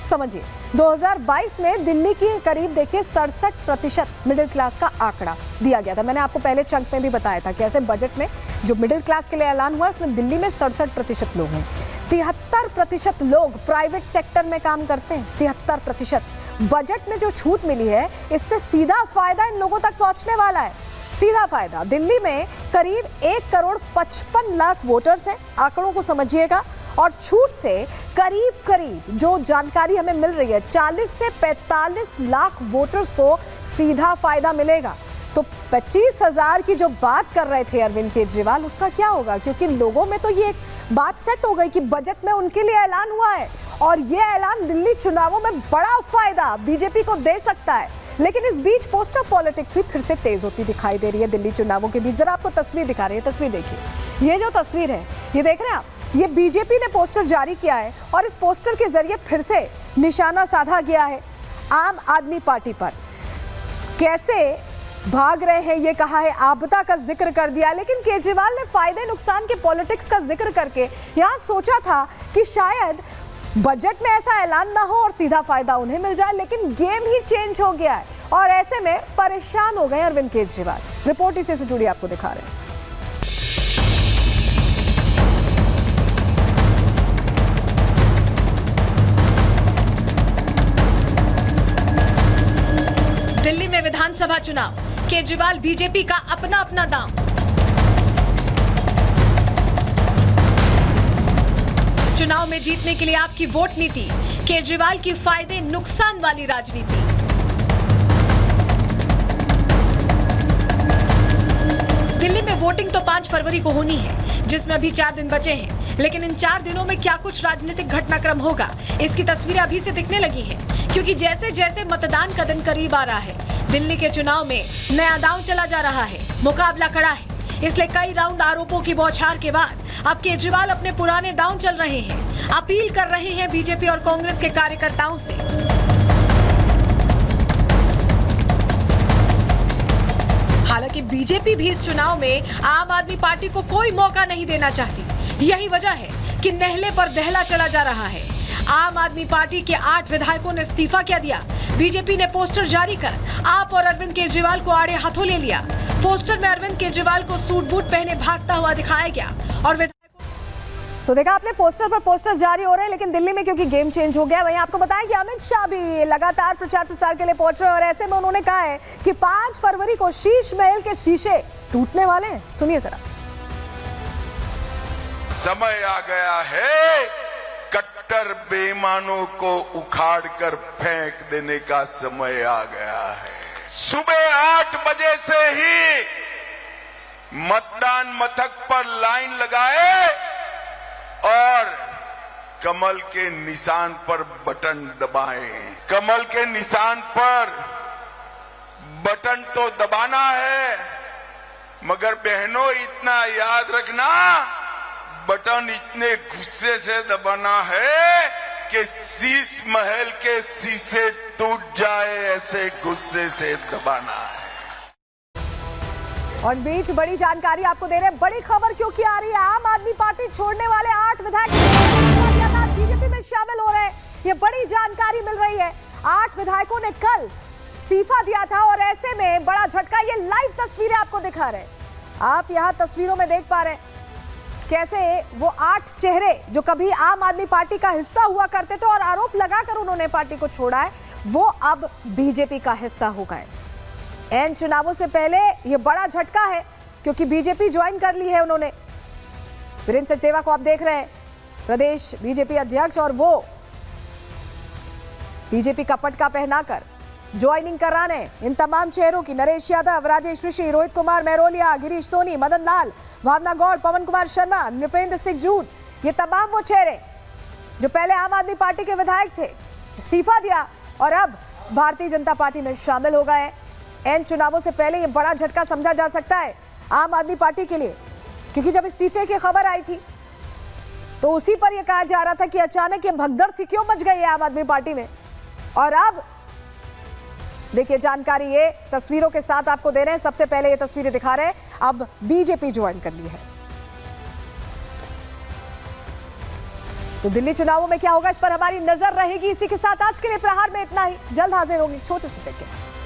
समझिए 2022 में दिल्ली की करीब देखिए 67% मिडिल क्लास का आंकड़ा दिया गया था। मैंने आपको पहले चंक में भी बताया था कि ऐसे बजट में जो मिडिल क्लास के लिए ऐलान हुआ उसमें दिल्ली में 67% लोग हैं। 73% लोग प्राइवेट सेक्टर में काम करते हैं। 73%। बजट में जो छूट मिली है इससे सीधा फायदा इन लोगों तक पहुंचने वाला है। सीधा फायदा। दिल्ली में करीब 1,55,00,000 वोटर्स हैं, आंकड़ों को समझिएगा, और छूट से करीब जो जानकारी हमें मिल रही है 40 से 45 लाख वोटर्स को सीधा फायदा मिलेगा। तो 25,000 की जो बात कर रहे थे अरविंद केजरीवाल, उसका क्या होगा? क्योंकि लोगों में तो ये एक बात सेट हो गई कि बजट में उनके लिए ऐलान हुआ है और ये ऐलान दिल्ली चुनावों में बड़ा फायदा बीजेपी को दे सकता है। लेकिन इस बीच पोस्टर पॉलिटिक्स भी फिर से तेज होती दिखाई दे रही है दिल्ली चुनावों के बीच। जरा आपको तस्वीर दिखा रही है, तस्वीर देखिए। ये जो तस्वीर है, ये देख रहे हैं आप, ये बीजेपी ने पोस्टर जारी किया है और इस पोस्टर के जरिए फिर से निशाना साधा गया है आम आदमी पार्टी पर। कैसे भाग रहे हैं ये कहा है, आपदा का जिक्र कर दिया, लेकिन केजरीवाल ने फायदे नुकसान के पॉलिटिक्स का जिक्र करके यहाँ सोचा था कि शायद बजट में ऐसा ऐलान ना हो और सीधा फायदा उन्हें मिल जाए, लेकिन गेम ही चेंज हो गया है और ऐसे में परेशान हो गए अरविंद केजरीवाल। रिपोर्ट इसी से जुड़ी आपको दिखा रहे हैं। दिल्ली में विधानसभा चुनाव, केजरीवाल बीजेपी का अपना अपना दांव। चुनाव में जीतने के लिए आपकी वोट नीति, केजरीवाल की फायदे नुकसान वाली राजनीति। दिल्ली में वोटिंग तो 5 फरवरी को होनी है, जिसमें अभी 4 दिन बचे हैं, लेकिन इन 4 दिनों में क्या कुछ राजनीतिक घटनाक्रम होगा, इसकी तस्वीरें अभी से दिखने लगी हैं, क्योंकि जैसे जैसे मतदान का दिन करीब आ रहा है, दिल्ली के चुनाव में नया दांव चला जा रहा है, मुकाबला कड़ा है। इसलिए कई राउंड आरोपों की बौछार के बाद अब केजरीवाल अपने पुराने दांव चल रहे हैं, अपील कर रहे हैं बीजेपी और कांग्रेस के कार्यकर्ताओं से। हालांकि बीजेपी भी इस चुनाव में आम आदमी पार्टी को कोई मौका नहीं देना चाहती। यही वजह है कि नहले पर दहला चला जा रहा है। आम आदमी पार्टी के 8 विधायकों ने इस्तीफा क्या दिया। बीजेपी ने पोस्टर जारी कर आप और अरविंद केजरीवाल को आड़े हाथों ले लिया। पोस्टर में अरविंद केजरीवाल को सूट बूट पहने भागता हुआ दिखाया गया और तो देखा आपने, पोस्टर पर पोस्टर जारी हो रहे हैं, लेकिन दिल्ली में क्योंकि गेम चेंज हो गया, वहीं आपको बताया कि अमित शाह भी लगातार प्रचार प्रसार के लिए पहुंच रहे हैं और ऐसे में उन्होंने कहा है कि 5 फरवरी को शीश महल के शीशे टूटने वाले हैं। सुनिए जरा। समय आ गया है कट्टर बेईमानों को उखाड़ कर फेंक देने का समय आ गया है। सुबह 8 बजे से ही मतदान मथक पर लाइन लगाए और कमल के निशान पर बटन दबाएं। कमल के निशान पर बटन तो दबाना है, मगर बहनों इतना याद रखना, बटन इतने गुस्से से दबाना है कि शीश महल के शीशे टूट जाए, ऐसे गुस्से से दबाना है। और इस बीच बड़ी जानकारी आपको दे रहे हैं। बड़ी खबर क्योंकि आ रही है, आम आदमी पार्टी छोड़ने वाले 8 विधायक बीजेपी में शामिल हो रहे हैं। ये बड़ी जानकारी मिल रही है। 8 विधायकों ने कल इस्तीफा दिया था और ऐसे में बड़ा झटका। ये लाइव तस्वीरें आपको दिखा रहे हैं, आप यहाँ तस्वीरों में देख पा रहे हैं कैसे वो 8 चेहरे जो कभी आम आदमी पार्टी का हिस्सा हुआ करते थे और आरोप लगाकर उन्होंने पार्टी को छोड़ा है, वो अब बीजेपी का हिस्सा हो गए। एन चुनावों से पहले ये बड़ा झटका है क्योंकि बीजेपी ज्वाइन कर ली है उन्होंने। वीरेंद्र सचदेवा को आप देख रहे हैं, प्रदेश बीजेपी अध्यक्ष, और वो बीजेपी का पटका पहनाकर ज्वाइनिंग कराने इन तमाम चेहरों की, नरेश यादव, राजेश ऋषि, रोहित कुमार मेहरोलिया, गिरीश सोनी, मदन लाल, भावना गौड़, पवन कुमार शर्मा, नृपेंद्र सिंह जून, ये तमाम वो चेहरे जो पहले आम आदमी पार्टी के विधायक थे, इस्तीफा दिया और अब भारतीय जनता पार्टी में शामिल हो गए। एन चुनावों से पहले ये बड़ा झटका समझा जा सकता है आम आदमी पार्टी के लिए, क्योंकि जब इस्तीफे की खबर आई थी तो उसी पर यह कहा जा रहा था कि अचानक ये भगदड़ सी क्यों मच गई है आम आदमी पार्टी में। और अब देखिए जानकारी ये तस्वीरों के साथ आपको दे रहे हैं। सबसे पहले ये तस्वीरें दिखा रहे हैं, अब बीजेपी ज्वाइन कर ली है। तो दिल्ली चुनावों में क्या होगा, इस पर हमारी नजर रहेगी। इसी के साथ आज के लिए प्रहार में इतना ही। जल्द हाजिर होंगे छोटे से ब्रेक के बाद।